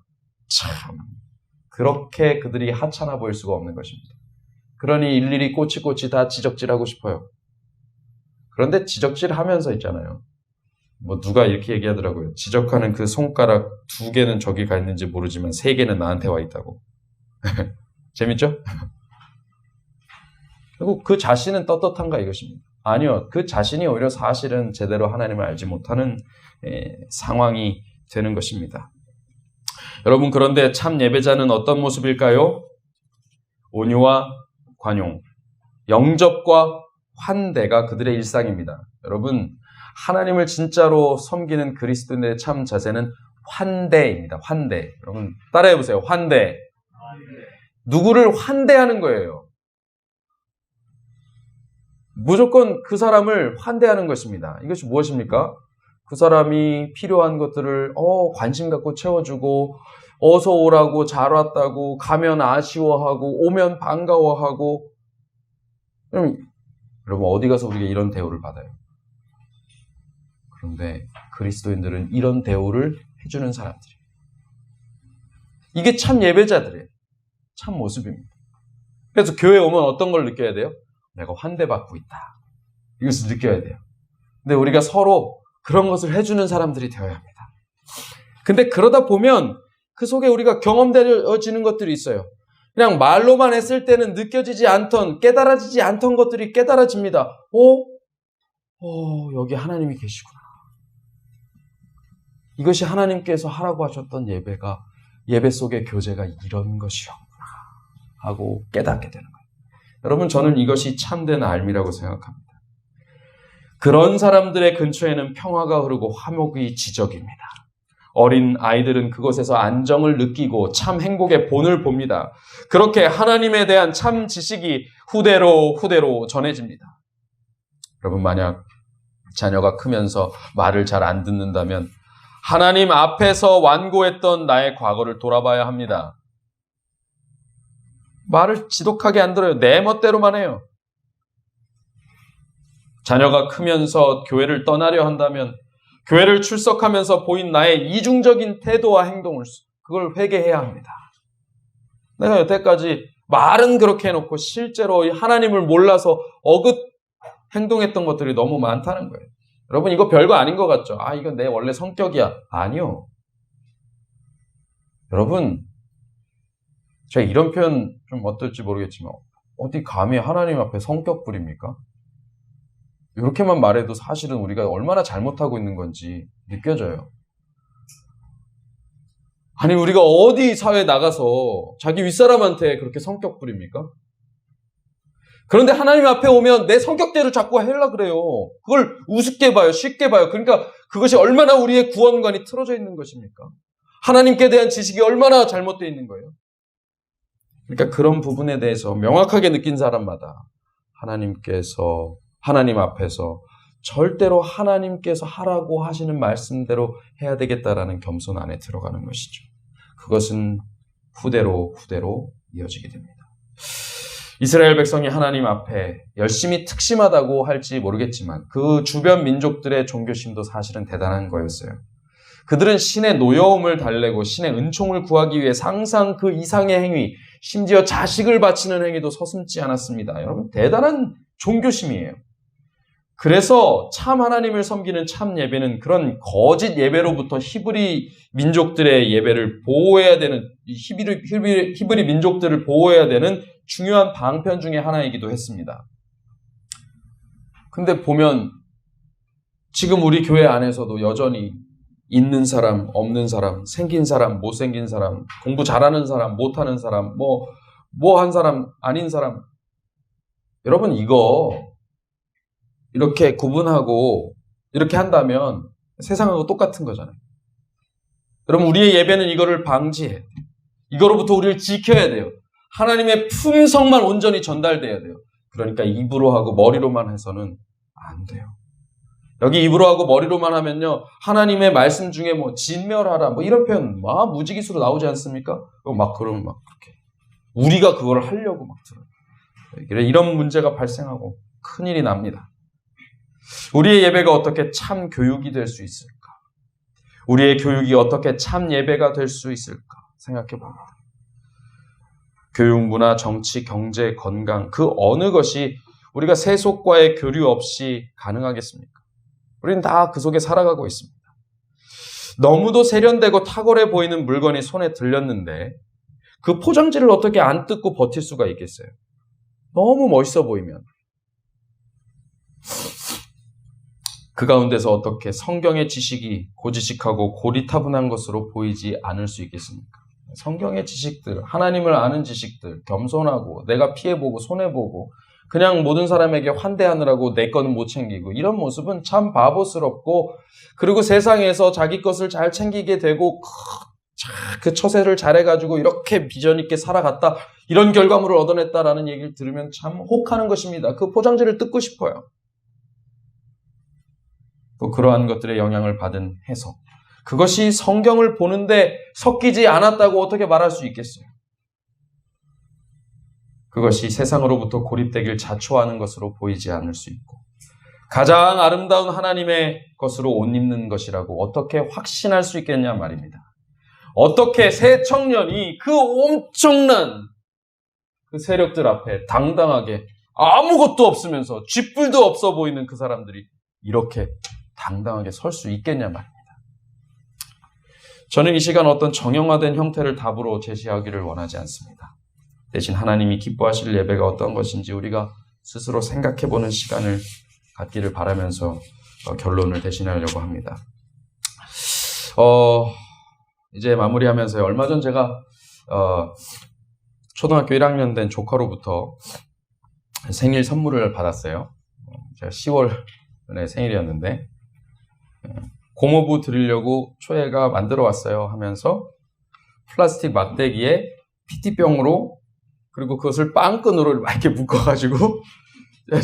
참 그렇게 그들이 하찮아 보일 수가 없는 것입니다. 그러니 일일이 꼬치꼬치 다 지적질하고 싶어요. 그런데 지적질하면서 있잖아요. 누가 이렇게 얘기하더라고요. 지적하는 그 손가락 2개는 저기 가 있는지 모르지만 3개는 나한테 와 있다고. 재밌죠? 그리고 그 자신은 떳떳한가 이것입니다. 아니요. 그 자신이 오히려 사실은 제대로 하나님을 알지 못하는 상황이 되는 것입니다. 여러분, 그런데 참 예배자는 어떤 모습일까요? 온유와 관용, 영접과 환대가 그들의 일상입니다. 여러분, 하나님을 진짜로 섬기는 그리스도인의 참 자세는 환대입니다. 환대. 여러분 따라해 보세요. 환대. 누구를 환대하는 거예요. 무조건 그 사람을 환대하는 것입니다. 이것이 무엇입니까? 그 사람이 필요한 것들을 관심 갖고 채워주고, 어서 오라고, 잘 왔다고, 가면 아쉬워하고, 오면 반가워하고, 여러분 어디 가서 우리가 이런 대우를 받아요? 그런데 그리스도인들은 이런 대우를 해주는 사람들이에요. 이게 참 예배자들이에요. 참 모습입니다. 그래서 교회에 오면 어떤 걸 느껴야 돼요? 내가 환대받고 있다. 이것을 느껴야 돼요. 근데 우리가 서로 그런 것을 해주는 사람들이 되어야 합니다. 근데 그러다 보면 그 속에 우리가 경험되어지는 것들이 있어요. 그냥 말로만 했을 때는 느껴지지 않던, 깨달아지지 않던 것들이 깨달아집니다. 여기 하나님이 계시구나. 이것이 하나님께서 하라고 하셨던 예배 속의 교제가 이런 것이었구나 하고 깨닫게 되는 거예요. 여러분, 저는 이것이 참된 알미라고 생각합니다. 그런 사람들의 근처에는 평화가 흐르고 화목이 지적입니다. 어린 아이들은 그곳에서 안정을 느끼고 참 행복의 본을 봅니다. 그렇게 하나님에 대한 참 지식이 후대로 전해집니다. 여러분, 만약 자녀가 크면서 말을 잘 안 듣는다면 하나님 앞에서 완고했던 나의 과거를 돌아봐야 합니다. 말을 지독하게 안 들어요. 내 멋대로만 해요. 자녀가 크면서 교회를 떠나려 한다면 교회를 출석하면서 보인 나의 이중적인 태도와 행동을 그걸 회개해야 합니다. 내가 여태까지 말은 그렇게 해놓고 실제로 하나님을 몰라서 어긋 행동했던 것들이 너무 많다는 거예요. 여러분, 이거 별거 아닌 것 같죠? 이건 내 원래 성격이야. 아니요. 여러분, 제가 이런 표현 좀 어떨지 모르겠지만 어디 감히 하나님 앞에 성격 부립니까? 이렇게만 말해도 사실은 우리가 얼마나 잘못하고 있는 건지 느껴져요. 아니, 우리가 어디 사회에 나가서 자기 윗사람한테 그렇게 성격 부립니까? 그런데 하나님 앞에 오면 내 성격대로 자꾸 하려고 그래요. 그걸 우습게 봐요. 쉽게 봐요. 그러니까 그것이 얼마나 우리의 구원관이 틀어져 있는 것입니까? 하나님께 대한 지식이 얼마나 잘못되어 있는 거예요. 그러니까 그런 부분에 대해서 명확하게 느낀 사람마다 하나님 앞에서 절대로 하나님께서 하라고 하시는 말씀대로 해야 되겠다라는 겸손 안에 들어가는 것이죠. 그것은 후대로 이어지게 됩니다. 이스라엘 백성이 하나님 앞에 열심히 특심하다고 할지 모르겠지만 그 주변 민족들의 종교심도 사실은 대단한 거였어요. 그들은 신의 노여움을 달래고 신의 은총을 구하기 위해 상상 그 이상의 행위, 심지어 자식을 바치는 행위도 서슴지 않았습니다. 여러분, 대단한 종교심이에요. 그래서 참 하나님을 섬기는 참 예배는 그런 거짓 예배로부터 히브리 민족들의 예배를 보호해야 되는, 히브리 민족들을 보호해야 되는 중요한 방편 중에 하나이기도 했습니다. 근데 보면 지금 우리 교회 안에서도 여전히 있는 사람, 없는 사람, 생긴 사람, 못생긴 사람, 공부 잘하는 사람, 못하는 사람, 한 사람, 아닌 사람. 여러분, 이거 이렇게 구분하고 이렇게 한다면 세상하고 똑같은 거잖아요. 여러분, 우리의 예배는 이거를 방지해. 이거로부터 우리를 지켜야 돼요. 하나님의 품성만 온전히 전달돼야 돼요. 그러니까 입으로 하고 머리로만 해서는 안 돼요. 여기 입으로 하고 머리로만 하면요, 하나님의 말씀 중에 진멸하라 이런 표현 무지기수로 나오지 않습니까? 그러면 그렇게 우리가 그걸 하려고 들어요. 이런 문제가 발생하고 큰일이 납니다. 우리의 예배가 어떻게 참 교육이 될 수 있을까? 우리의 교육이 어떻게 참 예배가 될 수 있을까? 생각해 봅니다. 교육, 문화, 정치, 경제, 건강, 그 어느 것이 우리가 세속과의 교류 없이 가능하겠습니까? 우리는 다 그 속에 살아가고 있습니다. 너무도 세련되고 탁월해 보이는 물건이 손에 들렸는데 그 포장지를 어떻게 안 뜯고 버틸 수가 있겠어요? 너무 멋있어 보이면. 그 가운데서 어떻게 성경의 지식이 고지식하고 고리타분한 것으로 보이지 않을 수 있겠습니까? 성경의 지식들, 하나님을 아는 지식들, 겸손하고 내가 피해보고 손해보고 그냥 모든 사람에게 환대하느라고 내 거는 못 챙기고 이런 모습은 참 바보스럽고, 그리고 세상에서 자기 것을 잘 챙기게 되고 그 처세를 잘해가지고 이렇게 비전 있게 살아갔다, 이런 결과물을 얻어냈다라는 얘기를 들으면 참 혹하는 것입니다. 그 포장지를 뜯고 싶어요. 또 그러한 것들의 영향을 받은 해석, 그것이 성경을 보는데 섞이지 않았다고 어떻게 말할 수 있겠어요? 그것이 세상으로부터 고립되길 자초하는 것으로 보이지 않을 수 있고 가장 아름다운 하나님의 것으로 옷 입는 것이라고 어떻게 확신할 수 있겠냐 말입니다. 어떻게 새 청년이 그 엄청난 그 세력들 앞에 당당하게 아무것도 없으면서 쥐뿔도 없어 보이는 그 사람들이 이렇게 당당하게 설 수 있겠냐 말입니다. 저는 이 시간 어떤 정형화된 형태를 답으로 제시하기를 원하지 않습니다. 대신 하나님이 기뻐하실 예배가 어떤 것인지 우리가 스스로 생각해보는 시간을 갖기를 바라면서 결론을 대신하려고 합니다. 이제 마무리하면서요. 얼마 전 제가 초등학교 1학년 된 조카로부터 생일 선물을 받았어요. 제가 10월에 생일이었는데 고모부 드리려고 초애가 만들어 왔어요 하면서 플라스틱 막대기에 PT병으로 그리고 그것을 빵끈으로 이렇게 묶어가지고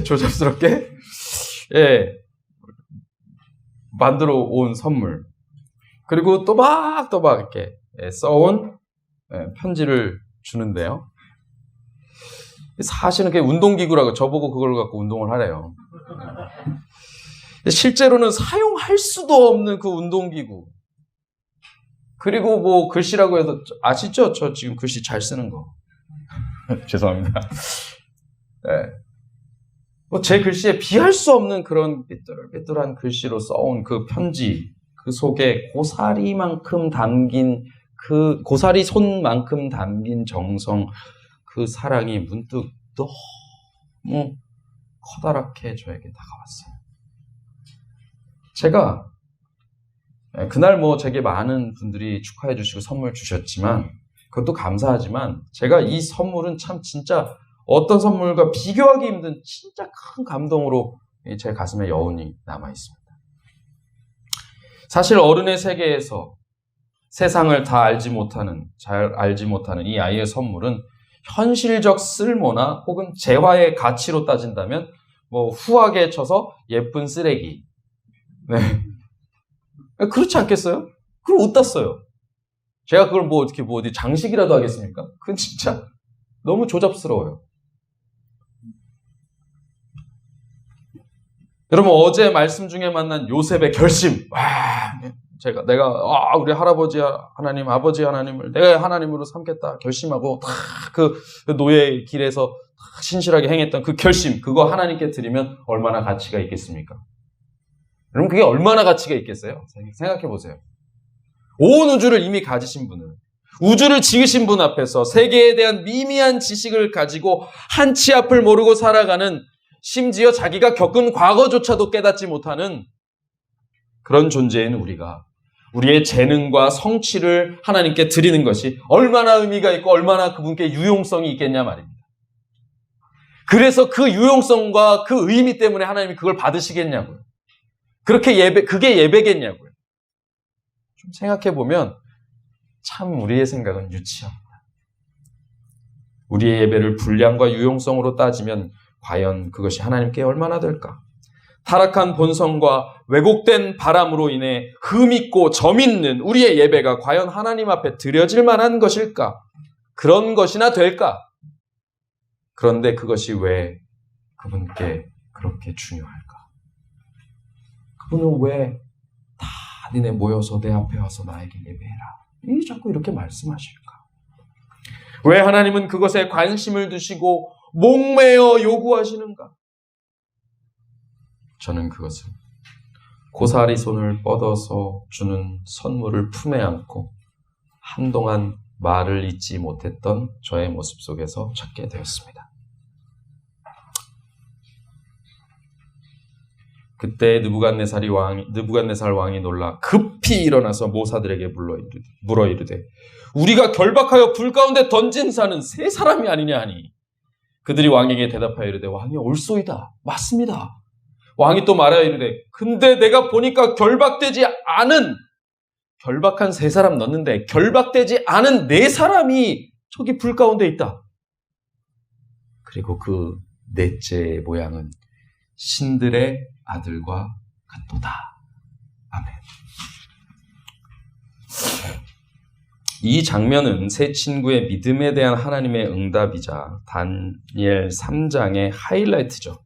조잡스럽게 만들어 온 선물, 그리고 또박또박 이렇게 써온 편지를 주는데요. 사실은 그게 운동기구라고 저보고 그걸 갖고 운동을 하래요. 실제로는 사용할 수도 없는 그 운동기구. 그리고 뭐 글씨라고 해서 아시죠? 저 지금 글씨 잘 쓰는 거. 죄송합니다. 뭐 제 글씨에 비할 수 없는 그런 삐뚤한 글씨로 써온 그 편지, 그 속에 고사리만큼 담긴 그 고사리 손만큼 담긴 정성, 그 사랑이 문득 너무 커다랗게 저에게 다가왔어요. 제가 그날 뭐 제게 많은 분들이 축하해 주시고 선물 주셨지만 그것도 감사하지만 제가 이 선물은 참 진짜 어떤 선물과 비교하기 힘든 진짜 큰 감동으로 제 가슴에 여운이 남아 있습니다. 사실 어른의 세계에서 세상을 다 잘 알지 못하는 이 아이의 선물은 현실적 쓸모나 혹은 재화의 가치로 따진다면 뭐 후하게 쳐서 예쁜 쓰레기. 네. 그렇지 않겠어요? 그럼 어디다 써요? 제가 그걸 뭐 어디 장식이라도 하겠습니까? 그건 진짜 너무 조잡스러워요. 여러분, 어제 말씀 중에 만난 요셉의 결심. 내가 우리 할아버지 하나님, 아버지 하나님을 내가 하나님으로 삼겠다 결심하고 그 노예의 길에서 신실하게 행했던 그 결심, 그거 하나님께 드리면 얼마나 가치가 있겠습니까? 여러분, 그게 얼마나 가치가 있겠어요? 생각해 보세요. 온 우주를 이미 가지신 분을, 우주를 지으신 분 앞에서 세계에 대한 미미한 지식을 가지고 한 치 앞을 모르고 살아가는, 심지어 자기가 겪은 과거조차도 깨닫지 못하는 그런 존재인 우리가 우리의 재능과 성취를 하나님께 드리는 것이 얼마나 의미가 있고 얼마나 그분께 유용성이 있겠냐 말입니다. 그래서 그 유용성과 그 의미 때문에 하나님이 그걸 받으시겠냐고요. 그게 예배겠냐고요. 좀 생각해보면 참 우리의 생각은 유치합니다. 우리의 예배를 분량과 유용성으로 따지면 과연 그것이 하나님께 얼마나 될까? 타락한 본성과 왜곡된 바람으로 인해 흠있고 점있는 우리의 예배가 과연 하나님 앞에 드려질 만한 것일까? 그런 것이나 될까? 그런데 그것이 왜 그분께 그렇게 중요할까? 그분은 왜 다 니네 모여서 내 앞에 와서 나에게 예배해라, 자꾸 이렇게 말씀하실까? 왜 하나님은 그것에 관심을 두시고 목매어 요구하시는가? 저는 그것을 고사리 손을 뻗어서 주는 선물을 품에 안고 한동안 말을 잇지 못했던 저의 모습 속에서 찾게 되었습니다. 그때 느부갓네살 왕이 놀라 급히 일어나서 모사들에게 물어 이르되 우리가 결박하여 불 가운데 던진 자는 세 사람이 아니냐 하니, 그들이 왕에게 대답하여 이르되 왕이 옳소이다. 맞습니다. 왕이 또 말하여 이르되 근데 내가 보니까 결박한 세 사람 넣는데 결박되지 않은 네 사람이 저기 불 가운데 있다. 그리고 그 넷째의 모양은 신들의 아들과 같도다. 아멘. 이 장면은 세 친구의 믿음에 대한 하나님의 응답이자 다니엘 3장의 하이라이트죠.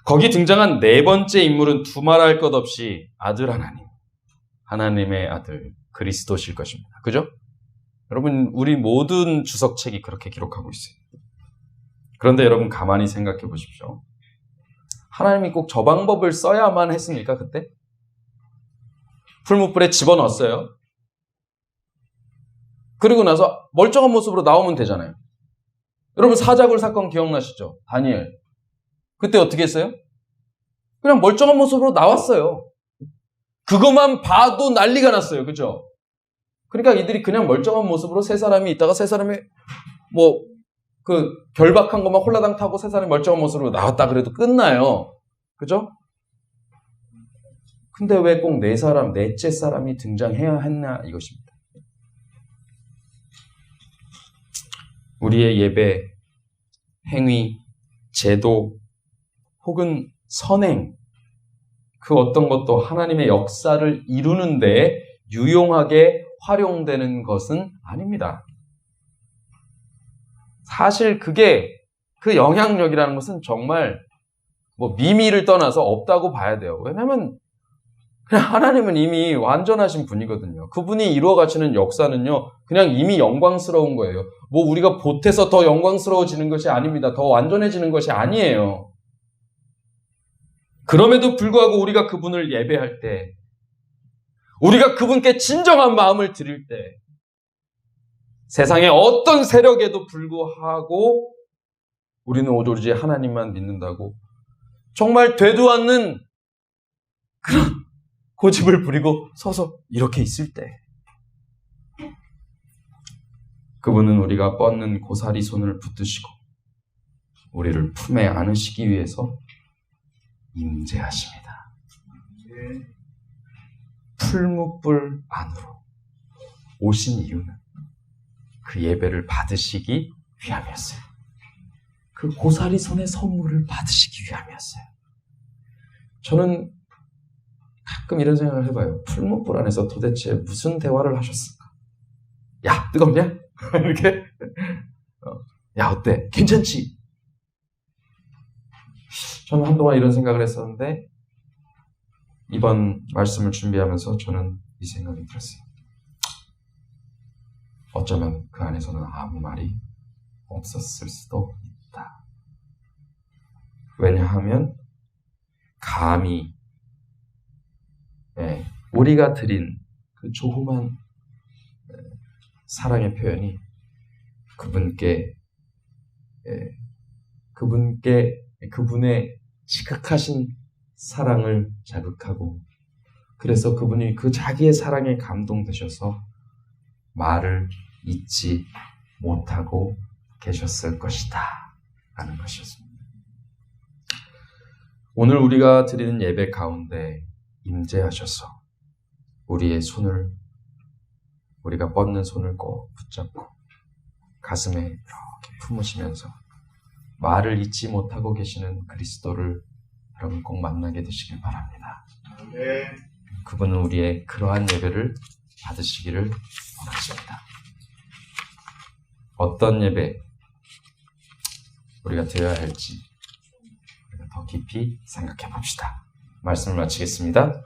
거기 등장한 네 번째 인물은 두말할 것 없이 아들 하나님, 하나님의 아들 그리스도실 것입니다. 그죠? 여러분, 우리 모든 주석책이 그렇게 기록하고 있어요. 그런데 여러분 가만히 생각해 보십시오. 하나님이 꼭 저 방법을 써야만 했습니까? 그때? 풀무불에 집어넣었어요. 그리고 나서 멀쩡한 모습으로 나오면 되잖아요. 여러분 사자굴 사건 기억나시죠? 다니엘. 그때 어떻게 했어요? 그냥 멀쩡한 모습으로 나왔어요. 그것만 봐도 난리가 났어요. 그죠? 그러니까 이들이 그냥 멀쩡한 모습으로 세 사람이 있다가 세 사람이 결박한 것만 홀라당 타고 세 사람이 멀쩡한 모습으로 나왔다 그래도 끝나요. 그죠? 근데 왜 꼭 네 사람, 넷째 사람이 등장해야 했나 이것입니다. 우리의 예배, 행위, 제도, 혹은 선행, 그 어떤 것도 하나님의 역사를 이루는 데 유용하게 활용되는 것은 아닙니다. 사실 그게 그 영향력이라는 것은 정말 미미를 떠나서 없다고 봐야 돼요. 왜냐하면 그냥 하나님은 이미 완전하신 분이거든요. 그분이 이루어 가시는 역사는요, 그냥 이미 영광스러운 거예요. 우리가 보태서 더 영광스러워지는 것이 아닙니다. 더 완전해지는 것이 아니에요. 그럼에도 불구하고 우리가 그분을 예배할 때, 우리가 그분께 진정한 마음을 드릴 때, 세상의 어떤 세력에도 불구하고 우리는 오로지 하나님만 믿는다고 정말 되도 않는 그런 고집을 부리고 서서 이렇게 있을 때, 그분은 우리가 뻗는 고사리 손을 붙드시고 우리를 품에 안으시기 위해서 임재하십니다. 풀무불 안으로 오신 이유는 그 예배를 받으시기 위함이었어요. 그 고사리 손의 선물을 받으시기 위함이었어요. 저는 가끔 이런 생각을 해봐요. 풀무불 안에서 도대체 무슨 대화를 하셨을까? 야, 뜨겁냐? 이렇게? 야, 어때? 괜찮지? 저는 한동안 이런 생각을 했었는데 이번 말씀을 준비하면서 저는 이 생각이 들었어요. 어쩌면 그 안에서는 아무 말이 없었을 수도 있다. 왜냐하면 감히 우리가 드린 그 조그만 사랑의 표현이 그분의 지극하신 사랑을 자극하고, 그래서 그분이 그 자기의 사랑에 감동되셔서 말을 잇지 못하고 계셨을 것이다 라는 것이었습니다. 오늘 우리가 드리는 예배 가운데 임재하셔서 우리가 뻗는 손을 꼭 붙잡고 가슴에 이렇게 품으시면서 말을 잇지 못하고 계시는 그리스도를 여러분 꼭 만나게 되시길 바랍니다. 그분은 우리의 그러한 예배를 받으시기를 원하십니다. 어떤 예배 우리가 드려야 할지 우리가 더 깊이 생각해 봅시다. 말씀을 마치겠습니다.